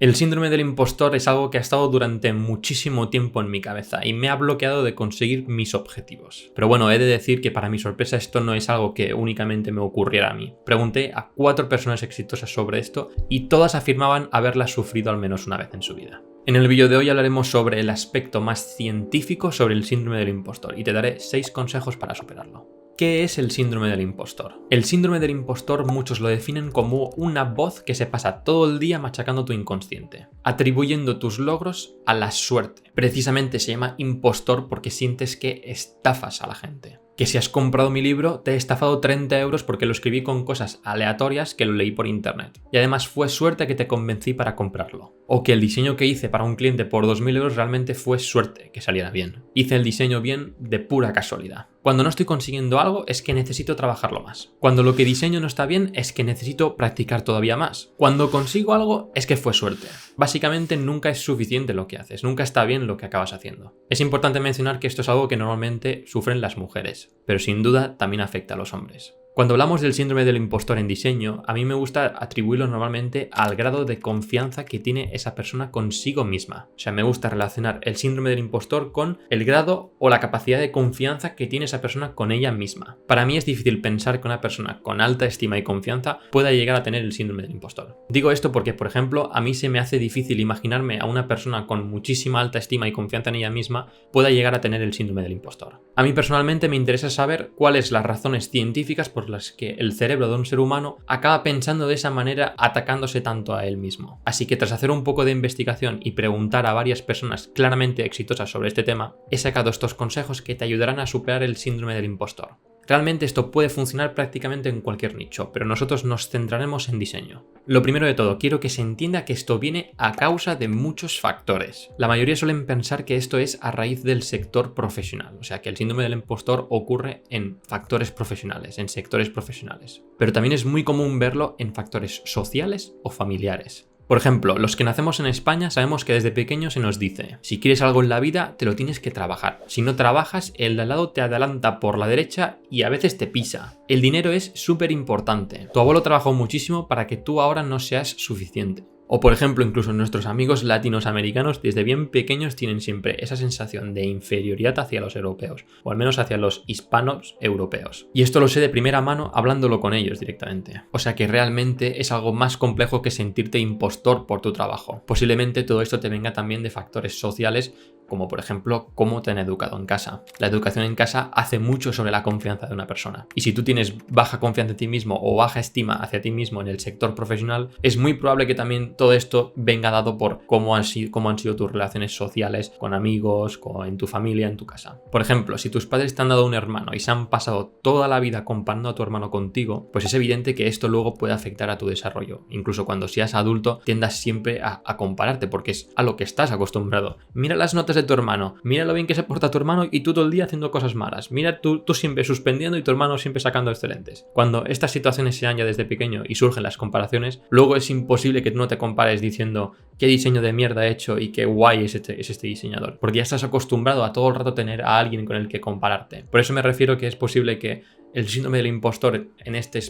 El síndrome del impostor es algo que ha estado durante muchísimo tiempo en mi cabeza y me ha bloqueado de conseguir mis objetivos. Pero bueno, he de decir que para mi sorpresa esto no es algo que únicamente me ocurriera a mí. Pregunté a 4 personas exitosas sobre esto y todas afirmaban haberla sufrido al menos una vez en su vida. En el vídeo de hoy hablaremos sobre el aspecto más científico sobre el síndrome del impostor y te daré 6 consejos para superarlo. ¿Qué es el síndrome del impostor? El síndrome del impostor muchos lo definen como una voz que se pasa todo el día machacando tu inconsciente, atribuyendo tus logros a la suerte. Precisamente se llama impostor porque sientes que estafas a la gente. Que si has comprado mi libro, te he estafado 30 euros porque lo escribí con cosas aleatorias que lo leí por internet. Y además fue suerte que te convencí para comprarlo. O que el diseño que hice para un cliente por 2.000 euros realmente fue suerte que saliera bien. Hice el diseño bien de pura casualidad. Cuando no estoy consiguiendo algo es que necesito trabajarlo más. Cuando lo que diseño no está bien es que necesito practicar todavía más. Cuando consigo algo es que fue suerte. Básicamente nunca es suficiente lo que haces, nunca está bien lo que acabas haciendo. Es importante mencionar que esto es algo que normalmente sufren las mujeres, pero sin duda también afecta a los hombres. Cuando hablamos del síndrome del impostor en diseño, a mí me gusta atribuirlo normalmente al grado de confianza que tiene esa persona consigo misma. O sea, me gusta relacionar el síndrome del impostor con el grado o la capacidad de confianza que tiene esa persona con ella misma. Para mí es difícil pensar que una persona con alta estima y confianza pueda llegar a tener el síndrome del impostor. Digo esto porque, por ejemplo, a mí se me hace difícil imaginarme a una persona con muchísima alta estima y confianza en ella misma pueda llegar a tener el síndrome del impostor. A mí personalmente me interesa saber cuáles las razones científicas por las que el cerebro de un ser humano acaba pensando de esa manera atacándose tanto a él mismo. Así que tras hacer un poco de investigación y preguntar a varias personas claramente exitosas sobre este tema, he sacado estos consejos que te ayudarán a superar el síndrome del impostor. Realmente esto puede funcionar prácticamente en cualquier nicho, pero nosotros nos centraremos en diseño. Lo primero de todo, quiero que se entienda que esto viene a causa de muchos factores. La mayoría suelen pensar que esto es a raíz del sector profesional, o sea que el síndrome del impostor ocurre en factores profesionales, en sectores profesionales. Pero también es muy común verlo en factores sociales o familiares. Por ejemplo, los que nacemos en España sabemos que desde pequeño se nos dice: si quieres algo en la vida, te lo tienes que trabajar. Si no trabajas, el de al lado te adelanta por la derecha y a veces te pisa. El dinero es súper importante. Tu abuelo trabajó muchísimo para que tú ahora no seas suficiente. O por ejemplo, incluso nuestros amigos latinoamericanos desde bien pequeños tienen siempre esa sensación de inferioridad hacia los europeos, o al menos hacia los hispanos europeos. Y esto lo sé de primera mano hablándolo con ellos directamente. O sea que realmente es algo más complejo que sentirte impostor por tu trabajo. Posiblemente todo esto te venga también de factores sociales, como por ejemplo cómo te han educado en casa. La educación en casa hace mucho sobre la confianza de una persona. Y si tú tienes baja confianza en ti mismo o baja estima hacia ti mismo en el sector profesional, es muy probable que también todo esto venga dado por cómo han sido tus relaciones sociales con amigos, en tu familia, en tu casa. Por ejemplo, si tus padres te han dado un hermano y se han pasado toda la vida comparando a tu hermano contigo, pues es evidente que esto luego puede afectar a tu desarrollo. Incluso cuando seas adulto, tiendas siempre a compararte porque es a lo que estás acostumbrado. Mira las notas de tu hermano, mira lo bien que se porta tu hermano y tú todo el día haciendo cosas malas. Mira tú siempre suspendiendo y tu hermano siempre sacando excelentes. Cuando estas situaciones se dan ya desde pequeño y surgen las comparaciones, luego es imposible que tú no te compares diciendo qué diseño de mierda he hecho y qué guay es este diseñador, porque ya estás acostumbrado a todo el rato tener a alguien con el que compararte. Por eso me refiero que es posible que el síndrome del impostor en este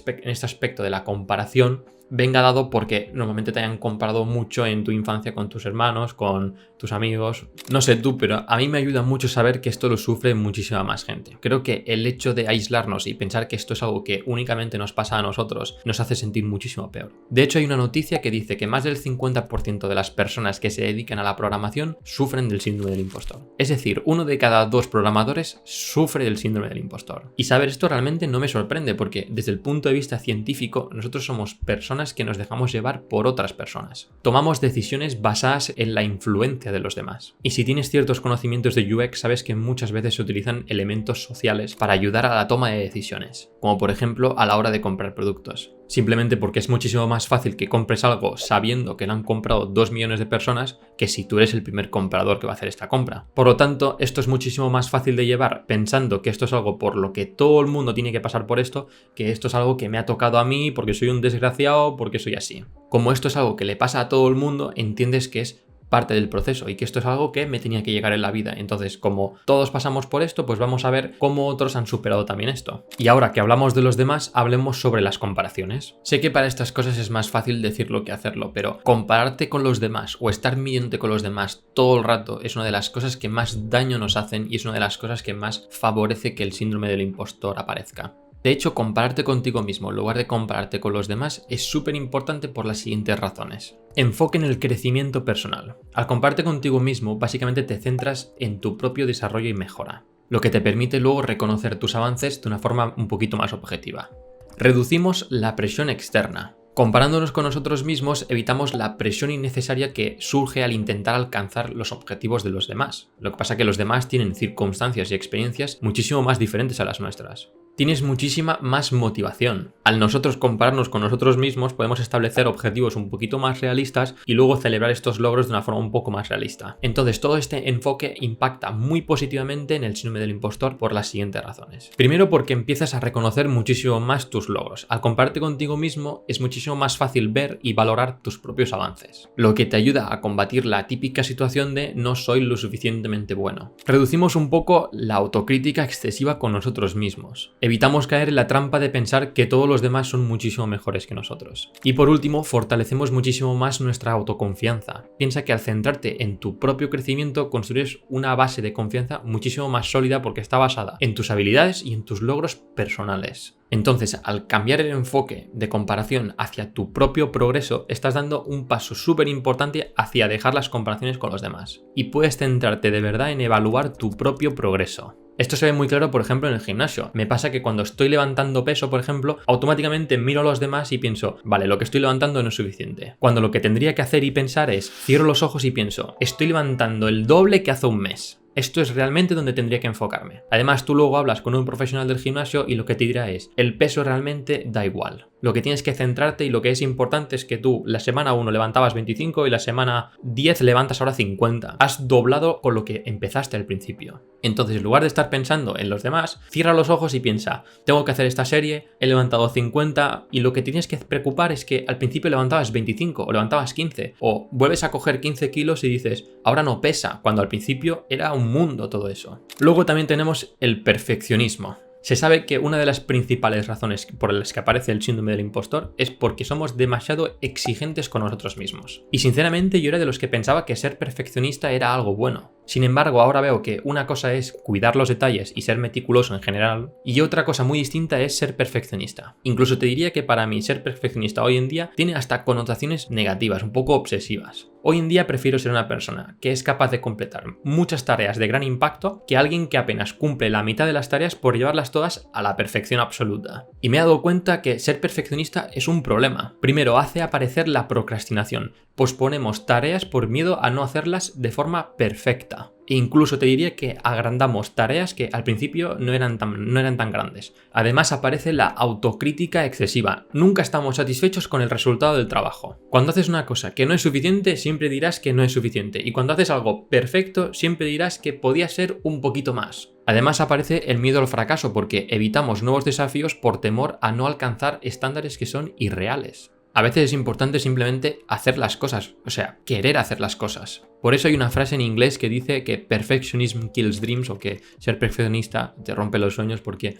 aspecto de la comparación venga dado porque normalmente te hayan comparado mucho en tu infancia con tus hermanos, con tus amigos. No sé tú, pero a mí me ayuda mucho saber que esto lo sufre muchísima más gente. Creo que el hecho de aislarnos y pensar que esto es algo que únicamente nos pasa a nosotros nos hace sentir muchísimo peor. De hecho, hay una noticia que dice que más del 50% de las personas que se dedican a la programación sufren del síndrome del impostor. Es decir, 1 de cada 2 programadores sufre del síndrome del impostor. Y saber esto realmente no me sorprende porque desde el punto de vista científico nosotros somos personas que nos dejamos llevar por otras personas. Tomamos decisiones basadas en la influencia de los demás. Y si tienes ciertos conocimientos de UX, sabes que muchas veces se utilizan elementos sociales para ayudar a la toma de decisiones, como por ejemplo a la hora de comprar productos. Simplemente porque es muchísimo más fácil que compres algo sabiendo que lo han comprado 2 millones de personas que si tú eres el primer comprador que va a hacer esta compra. Por lo tanto, esto es muchísimo más fácil de llevar pensando que esto es algo por lo que todo el mundo tiene que pasar por esto, que esto es algo que me ha tocado a mí porque soy un desgraciado, porque soy así. Como esto es algo que le pasa a todo el mundo, entiendes que es parte del proceso y que esto es algo que me tenía que llegar en la vida. Entonces, como todos pasamos por esto, pues vamos a ver cómo otros han superado también esto. Y ahora que hablamos de los demás, hablemos sobre las comparaciones. Sé que para estas cosas es más fácil decirlo que hacerlo, pero compararte con los demás o estar midiéndote con los demás todo el rato es una de las cosas que más daño nos hacen y es una de las cosas que más favorece que el síndrome del impostor aparezca. De hecho, compararte contigo mismo en lugar de compararte con los demás es súper importante por las siguientes razones. Enfoque en el crecimiento personal. Al compararte contigo mismo, básicamente te centras en tu propio desarrollo y mejora, lo que te permite luego reconocer tus avances de una forma un poquito más objetiva. Reducimos la presión externa. Comparándonos con nosotros mismos, evitamos la presión innecesaria que surge al intentar alcanzar los objetivos de los demás. Lo que pasa es que los demás tienen circunstancias y experiencias muchísimo más diferentes a las nuestras. Tienes muchísima más motivación. Al nosotros compararnos con nosotros mismos, podemos establecer objetivos un poquito más realistas y luego celebrar estos logros de una forma un poco más realista. Entonces, todo este enfoque impacta muy positivamente en el síndrome del impostor por las siguientes razones. Primero, porque empiezas a reconocer muchísimo más tus logros. Al compararte contigo mismo, es muchísimo más fácil ver y valorar tus propios avances, lo que te ayuda a combatir la típica situación de no soy lo suficientemente bueno. Reducimos un poco la autocrítica excesiva con nosotros mismos. Evitamos caer en la trampa de pensar que todos los demás son muchísimo mejores que nosotros. Y por último, fortalecemos muchísimo más nuestra autoconfianza. Piensa que al centrarte en tu propio crecimiento construyes una base de confianza muchísimo más sólida porque está basada en tus habilidades y en tus logros personales. Entonces, al cambiar el enfoque de comparación hacia tu propio progreso, estás dando un paso súper importante hacia dejar las comparaciones con los demás. Y puedes centrarte de verdad en evaluar tu propio progreso. Esto se ve muy claro, por ejemplo, en el gimnasio. Me pasa que cuando estoy levantando peso, por ejemplo, automáticamente miro a los demás y pienso, vale, lo que estoy levantando no es suficiente. Cuando lo que tendría que hacer y pensar es, cierro los ojos y pienso, estoy levantando el doble que hace un mes. Esto es realmente donde tendría que enfocarme. Además, tú luego hablas con un profesional del gimnasio y lo que te dirá es, el peso realmente da igual. Lo que tienes que centrarte y lo que es importante es que tú la semana 1 levantabas 25 y la semana 10 levantas ahora 50. Has doblado con lo que empezaste al principio. Entonces, en lugar de estar pensando en los demás, cierra los ojos y piensa, tengo que hacer esta serie, he levantado 50 y lo que tienes que preocupar es que al principio levantabas 25 o levantabas 15 o vuelves a coger 15 kilos y dices, ahora no pesa, cuando al principio era un mundo todo eso. Luego también tenemos el perfeccionismo. Se sabe que una de las principales razones por las que aparece el síndrome del impostor es porque somos demasiado exigentes con nosotros mismos. Y sinceramente yo era de los que pensaba que ser perfeccionista era algo bueno. Sin embargo, ahora veo que una cosa es cuidar los detalles y ser meticuloso en general, y otra cosa muy distinta es ser perfeccionista. Incluso te diría que para mí ser perfeccionista hoy en día tiene hasta connotaciones negativas, un poco obsesivas. Hoy en día prefiero ser una persona que es capaz de completar muchas tareas de gran impacto que alguien que apenas cumple la mitad de las tareas por llevarlas todas a la perfección absoluta. Y me he dado cuenta que ser perfeccionista es un problema. Primero, hace aparecer la procrastinación. Posponemos tareas por miedo a no hacerlas de forma perfecta. E incluso te diría que agrandamos tareas que al principio no eran tan grandes. Además aparece la autocrítica excesiva. Nunca estamos satisfechos con el resultado del trabajo. Cuando haces una cosa que no es suficiente, siempre dirás que no es suficiente. Y cuando haces algo perfecto, siempre dirás que podía ser un poquito más. Además aparece el miedo al fracaso porque evitamos nuevos desafíos por temor a no alcanzar estándares que son irreales. A veces es importante simplemente hacer las cosas, o sea, querer hacer las cosas. Por eso hay una frase en inglés que dice que perfectionism kills dreams, o que ser perfeccionista te rompe los sueños, porque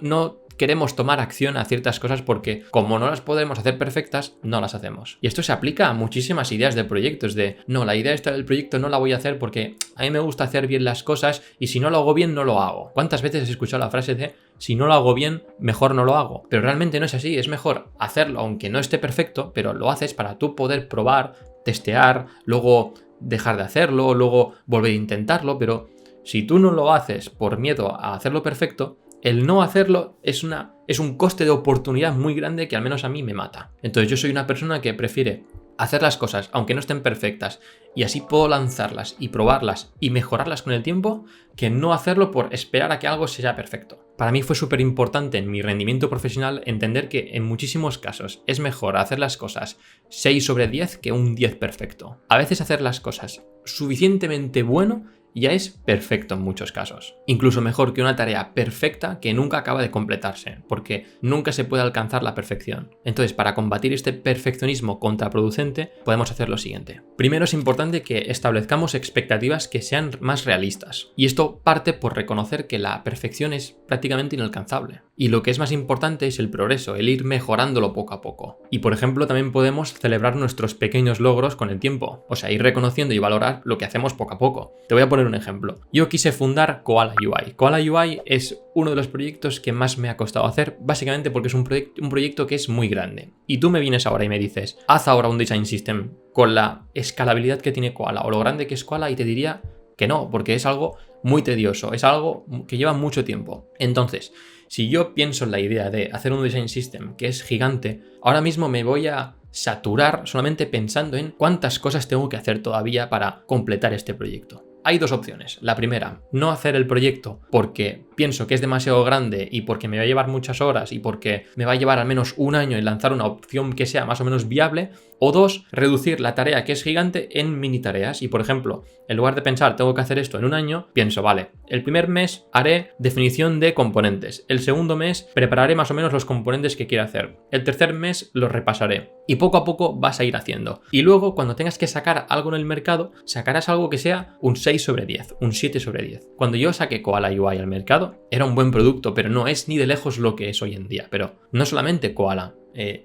no queremos tomar acción a ciertas cosas porque como no las podemos hacer perfectas, no las hacemos. Y esto se aplica a muchísimas ideas de proyectos de, no, la idea esta del proyecto no la voy a hacer porque a mí me gusta hacer bien las cosas y si no lo hago bien, no lo hago. ¿Cuántas veces has escuchado la frase de, si no lo hago bien, mejor no lo hago? Pero realmente no es así, es mejor hacerlo aunque no esté perfecto, pero lo haces para tú poder probar, testear, luego dejar de hacerlo, luego volver a intentarlo, pero si tú no lo haces por miedo a hacerlo perfecto, el no hacerlo es un coste de oportunidad muy grande que al menos a mí me mata. Entonces yo soy una persona que prefiere hacer las cosas aunque no estén perfectas y así puedo lanzarlas y probarlas y mejorarlas con el tiempo que no hacerlo por esperar a que algo sea perfecto. Para mí fue súper importante en mi rendimiento profesional entender que en muchísimos casos es mejor hacer las cosas 6 sobre 10 que un 10 perfecto. A veces hacer las cosas suficientemente bueno ya es perfecto en muchos casos. Incluso mejor que una tarea perfecta que nunca acaba de completarse, porque nunca se puede alcanzar la perfección. Entonces, para combatir este perfeccionismo contraproducente, podemos hacer lo siguiente. Primero es importante que establezcamos expectativas que sean más realistas. Y esto parte por reconocer que la perfección es prácticamente inalcanzable. Y lo que es más importante es el progreso, el ir mejorándolo poco a poco. Y por ejemplo, también podemos celebrar nuestros pequeños logros con el tiempo. O sea, ir reconociendo y valorar lo que hacemos poco a poco. Te voy a poner un ejemplo. Yo quise fundar Koala UI. Koala UI es uno de los proyectos que más me ha costado hacer, básicamente porque es un proyecto que es muy grande. Y tú me vienes ahora y me dices, haz ahora un design system con la escalabilidad que tiene Koala o lo grande que es Koala, y te diría que no, porque es algo muy tedioso, es algo que lleva mucho tiempo. Entonces, si yo pienso en la idea de hacer un design system que es gigante, ahora mismo me voy a saturar solamente pensando en cuántas cosas tengo que hacer todavía para completar este proyecto. Hay dos opciones. La primera, no hacer el proyecto porque pienso que es demasiado grande y porque me va a llevar muchas horas y porque me va a llevar al menos un año en lanzar una opción que sea más o menos viable. O dos, reducir la tarea que es gigante en mini tareas. Y por ejemplo, en lugar de pensar tengo que hacer esto en un año, pienso, vale, el primer mes haré definición de componentes. El segundo mes prepararé más o menos los componentes que quiero hacer. El tercer mes los repasaré. Y poco a poco vas a ir haciendo. Y luego, cuando tengas que sacar algo en el mercado, sacarás algo que sea un 6 sobre 10, un 7 sobre 10. Cuando yo saqué Koala UI al mercado, era un buen producto, pero no es ni de lejos lo que es hoy en día. Pero no solamente Koala,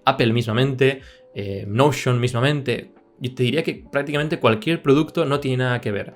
Apple mismamente, Notion mismamente, yo te diría que prácticamente cualquier producto no tiene nada que ver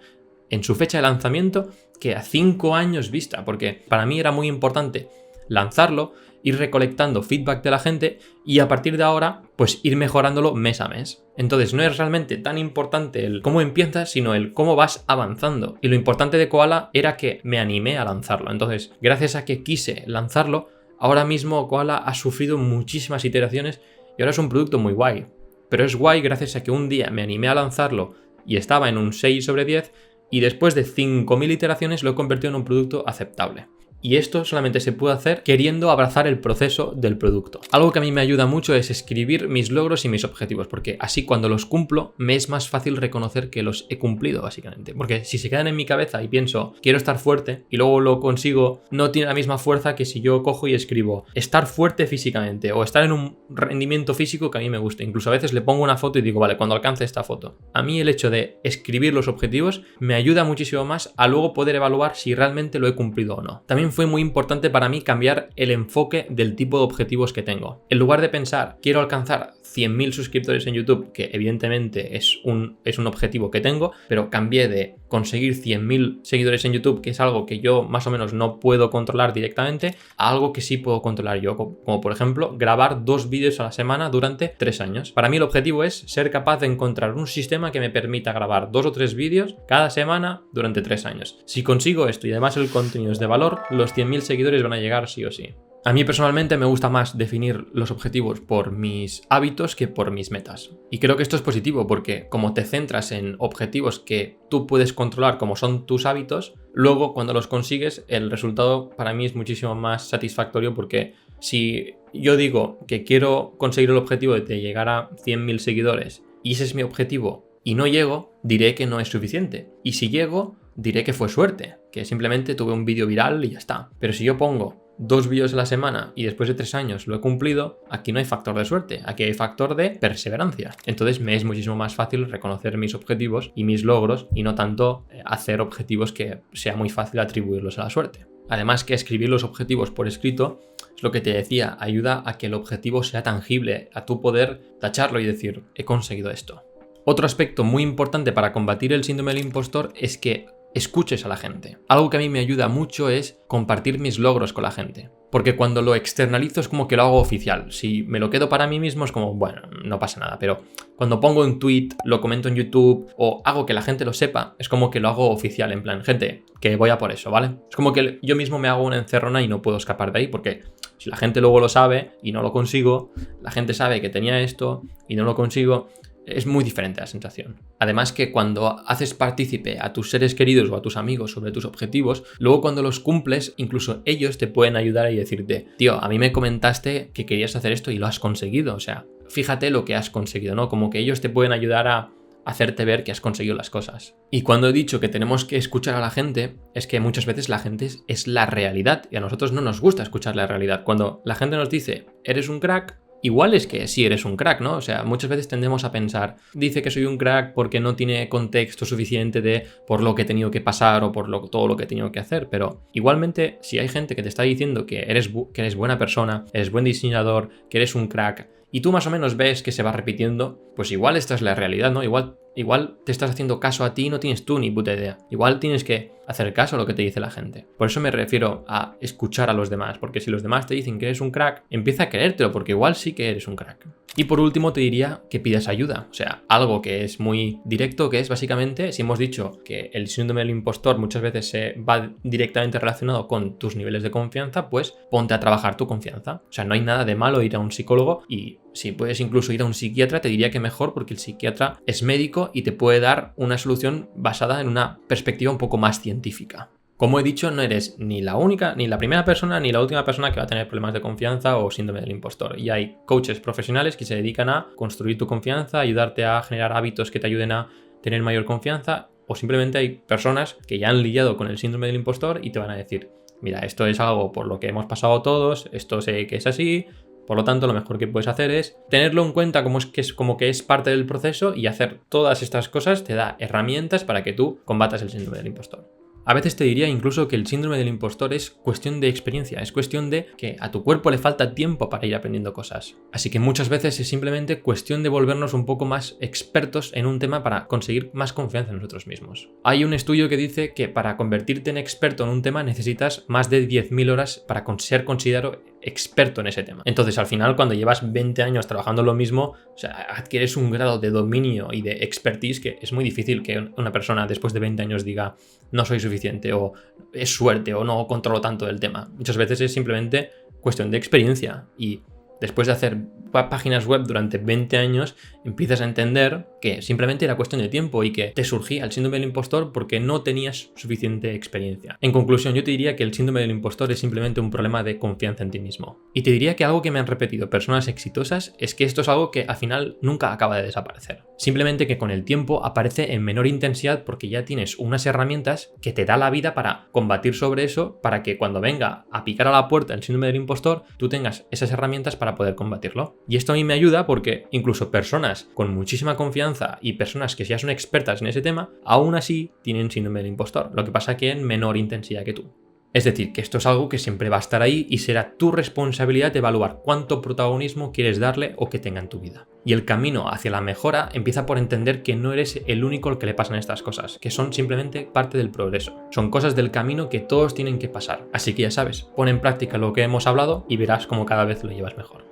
en su fecha de lanzamiento que a 5 años vista, porque para mí era muy importante lanzarlo, ir recolectando feedback de la gente y a partir de ahora pues ir mejorándolo mes a mes. Entonces no es realmente tan importante el cómo empiezas, sino el cómo vas avanzando. Y lo importante de Koala era que me animé a lanzarlo. Entonces, gracias a que quise lanzarlo, ahora mismo Koala ha sufrido muchísimas iteraciones y ahora es un producto muy guay. Pero es guay gracias a que un día me animé a lanzarlo y estaba en un 6 sobre 10 y después de 5.000 iteraciones lo he convertido en un producto aceptable. Y esto solamente se puede hacer queriendo abrazar el proceso del producto. Algo que a mí me ayuda mucho es escribir mis logros y mis objetivos, porque así cuando los cumplo me es más fácil reconocer que los he cumplido, básicamente. Porque si se quedan en mi cabeza y pienso, quiero estar fuerte, y luego lo consigo, no tiene la misma fuerza que si yo cojo y escribo, estar fuerte físicamente, o estar en un rendimiento físico que a mí me guste. Incluso a veces le pongo una foto y digo, vale, cuando alcance esta foto. A mí el hecho de escribir los objetivos me ayuda muchísimo más a luego poder evaluar si realmente lo he cumplido o no. También fue muy importante para mí cambiar el enfoque del tipo de objetivos que tengo. En lugar de pensar, quiero alcanzar 100.000 suscriptores en YouTube, que evidentemente es un objetivo que tengo, pero cambié de conseguir 100.000 seguidores en YouTube, que es algo que yo más o menos no puedo controlar directamente, a algo que sí puedo controlar yo, como por ejemplo grabar 2 vídeos a la semana durante 3 años. Para mí el objetivo es ser capaz de encontrar un sistema que me permita grabar 2 o 3 vídeos cada semana durante 3 años. Si consigo esto y además el contenido es de valor, los 100.000 seguidores van a llegar sí o sí. A mí personalmente me gusta más definir los objetivos por mis hábitos que por mis metas. Y creo que esto es positivo porque como te centras en objetivos que tú puedes controlar como son tus hábitos, luego cuando los consigues el resultado para mí es muchísimo más satisfactorio, porque si yo digo que quiero conseguir el objetivo de llegar a 100.000 seguidores y ese es mi objetivo y no llego, diré que no es suficiente. Y si llego, diré que fue suerte, que simplemente tuve un vídeo viral y ya está. Pero si yo pongo 2 vídeos a la semana y después de 3 años lo he cumplido, aquí no hay factor de suerte, aquí hay factor de perseverancia. Entonces me es muchísimo más fácil reconocer mis objetivos y mis logros y no tanto hacer objetivos que sea muy fácil atribuirlos a la suerte. Además que escribir los objetivos por escrito, es lo que te decía, ayuda a que el objetivo sea tangible, a tu poder tacharlo y decir, he conseguido esto. Otro aspecto muy importante para combatir el síndrome del impostor es que escuches a la gente. Algo que a mí me ayuda mucho es compartir mis logros con la gente. Porque cuando lo externalizo es como que lo hago oficial. Si me lo quedo para mí mismo es como, bueno, no pasa nada. Pero cuando pongo un tweet, lo comento en YouTube o hago que la gente lo sepa, es como que lo hago oficial. En plan, gente, que voy a por eso, ¿vale? Es como que yo mismo me hago una encerrona y no puedo escapar de ahí, porque si la gente luego lo sabe y no lo consigo, la gente sabe que tenía esto y no lo consigo, es muy diferente la sensación. Además que cuando haces partícipe a tus seres queridos o a tus amigos sobre tus objetivos, luego cuando los cumples, incluso ellos te pueden ayudar y decirte, tío, a mí me comentaste que querías hacer esto y lo has conseguido. O sea, fíjate lo que has conseguido, ¿no? Como que ellos te pueden ayudar a hacerte ver que has conseguido las cosas. Y cuando he dicho que tenemos que escuchar a la gente, es que muchas veces la gente es la realidad y a nosotros no nos gusta escuchar la realidad. Cuando la gente nos dice, eres un crack, igual es que sí eres un crack, ¿no? O sea, muchas veces tendemos a pensar, dice que soy un crack porque no tiene contexto suficiente de por lo que he tenido que pasar o por todo lo que he tenido que hacer, pero igualmente si hay gente que te está diciendo que eres buena persona, eres buen diseñador, que eres un crack, y tú más o menos ves que se va repitiendo, pues igual esta es la realidad, ¿no? Igual te estás haciendo caso a ti y no tienes tú ni puta idea. Igual tienes que hacer caso a lo que te dice la gente. Por eso me refiero a escuchar a los demás, porque si los demás te dicen que eres un crack, empieza a creértelo, porque igual sí que eres un crack. Y por último te diría que pidas ayuda, o sea, algo que es muy directo, que es básicamente, si hemos dicho que el síndrome del impostor muchas veces se va directamente relacionado con tus niveles de confianza, pues ponte a trabajar tu confianza. O sea, no hay nada de malo ir a un psicólogo y si puedes incluso ir a un psiquiatra, te diría que mejor porque el psiquiatra es médico y te puede dar una solución basada en una perspectiva un poco más científica. Como he dicho, no eres ni la única, ni la primera persona, ni la última persona que va a tener problemas de confianza o síndrome del impostor. Y hay coaches profesionales que se dedican a construir tu confianza, ayudarte a generar hábitos que te ayuden a tener mayor confianza, o simplemente hay personas que ya han lidiado con el síndrome del impostor y te van a decir, mira, esto es algo por lo que hemos pasado todos, esto sé que es así. Por lo tanto, lo mejor que puedes hacer es tenerlo en cuenta como que es parte del proceso y hacer todas estas cosas te da herramientas para que tú combatas el síndrome del impostor. A veces te diría incluso que el síndrome del impostor es cuestión de experiencia, es cuestión de que a tu cuerpo le falta tiempo para ir aprendiendo cosas. Así que muchas veces es simplemente cuestión de volvernos un poco más expertos en un tema para conseguir más confianza en nosotros mismos. Hay un estudio que dice que para convertirte en experto en un tema necesitas más de 10.000 horas para ser considerado experto en ese tema. Entonces, al final, cuando llevas 20 años trabajando lo mismo, o sea, adquieres un grado de dominio y de expertise que es muy difícil que una persona después de 20 años diga no soy suficiente o es suerte o no controlo tanto del tema. Muchas veces es simplemente cuestión de experiencia y después de hacer páginas web durante 20 años, empiezas a entender que simplemente era cuestión de tiempo y que te surgía el síndrome del impostor porque no tenías suficiente experiencia. En conclusión, yo te diría que el síndrome del impostor es simplemente un problema de confianza en ti mismo. Y te diría que algo que me han repetido personas exitosas es que esto es algo que al final nunca acaba de desaparecer. Simplemente que con el tiempo aparece en menor intensidad porque ya tienes unas herramientas que te da la vida para combatir sobre eso, para que cuando venga a picar a la puerta el síndrome del impostor, tú tengas esas herramientas para poder combatirlo. Y esto a mí me ayuda porque incluso personas con muchísima confianza y personas que ya son expertas en ese tema, aún así tienen síndrome del impostor. Lo que pasa que en menor intensidad que tú. Es decir, que esto es algo que siempre va a estar ahí y será tu responsabilidad evaluar cuánto protagonismo quieres darle o que tenga en tu vida. Y el camino hacia la mejora empieza por entender que no eres el único al que le pasan estas cosas, que son simplemente parte del progreso. Son cosas del camino que todos tienen que pasar. Así que ya sabes, pon en práctica lo que hemos hablado y verás cómo cada vez lo llevas mejor.